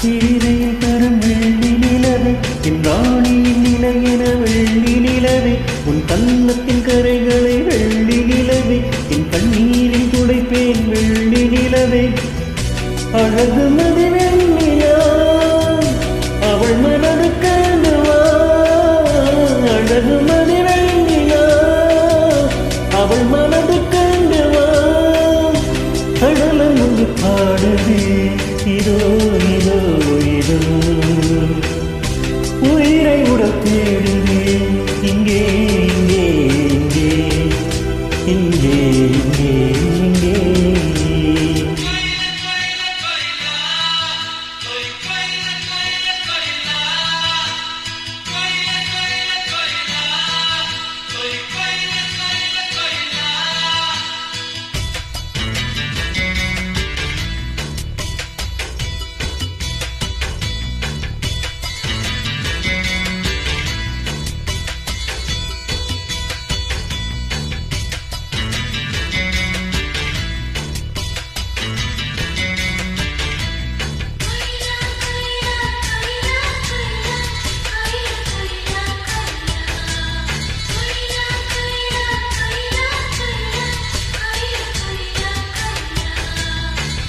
காத்திரையில் தரும் வெள்ளி நிலவே என் ராணியின் நிலையென வெள்ளி நிலவே உன் கன்னத்தின் கரைகளை வெள்ளி நிலவே என் கண்ணீரில் துடைப்பேன் வெள்ளி நிலவே அழகு மதி வெண்ணிலா அவள் மனது கண்டுவா அழகு மதி வெண்ணிலா அவள் மனது கண்டுவா கடலும் ஒன்று பாடுதே இதோ இதோ இதோ உயிரை உடல் தேடுதே இங்கே இங்கே இங்கே இங்கே இங்கே இங்கே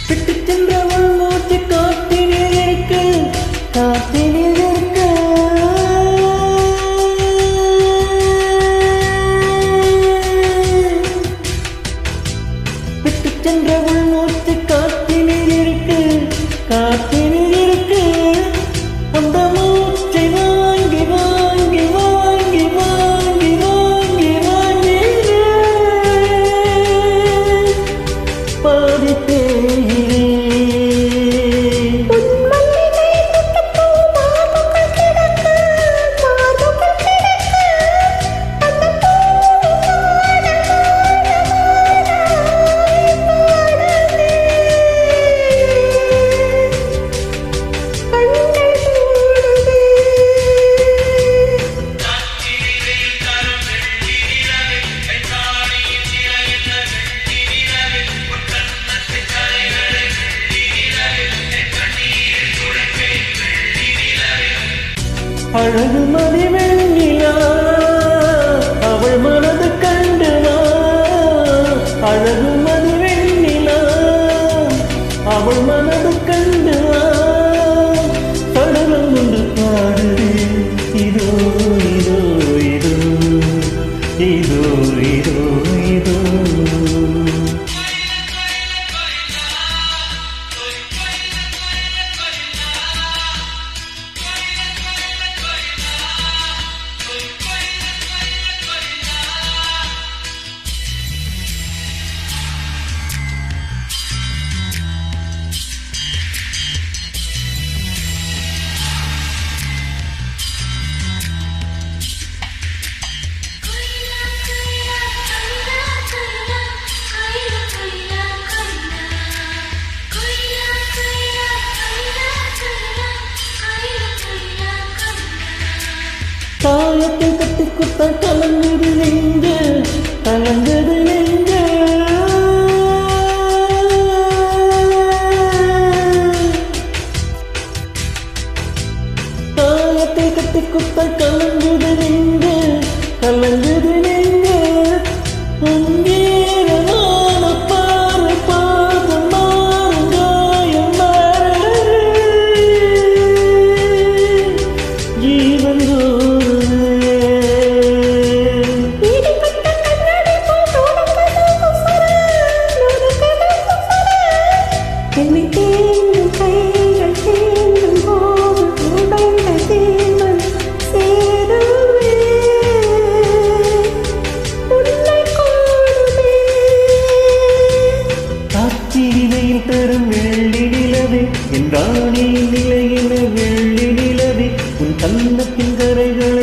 விட்டு சென்றவள் மூச்சு காத்தினில் இருக்க காத்தினில் இருக்க விட்டு சென்றவள் மூச்சு காத்தினில் இருக்க காத்தினில் இருக்க அந்த மூச்சை வாங்கி வாங்கி வாங்கி வாங்கி வாங்கி வாங்கி பாதித்தேன் அழகு மதி வெண்ணிலா அவள் மனது கண்டுவா அழகு மதி வெண்ணிலா அவள் மனது கண்டுவா கடலும் ஒன்று பாடுதே இதோ இதோ இதோ இதோ இதோ இதோ காலத்தை கட்டி குத்த கலங்குது நெஞ்ச கலங்குது நெஞ்ச காலத்தை கட்டி குத்த கலங்குது நெஞ்ச கலங்குது நெஞ்ச அங்கேரமான பார்வை பாதம் மாறும் காயம் மாறு ஜீவன் தரும் வெள்ளி நிலவே என் ராணி நிலையின வெள்ளி நிலவே உன் கன்னத்தின் கரைகளை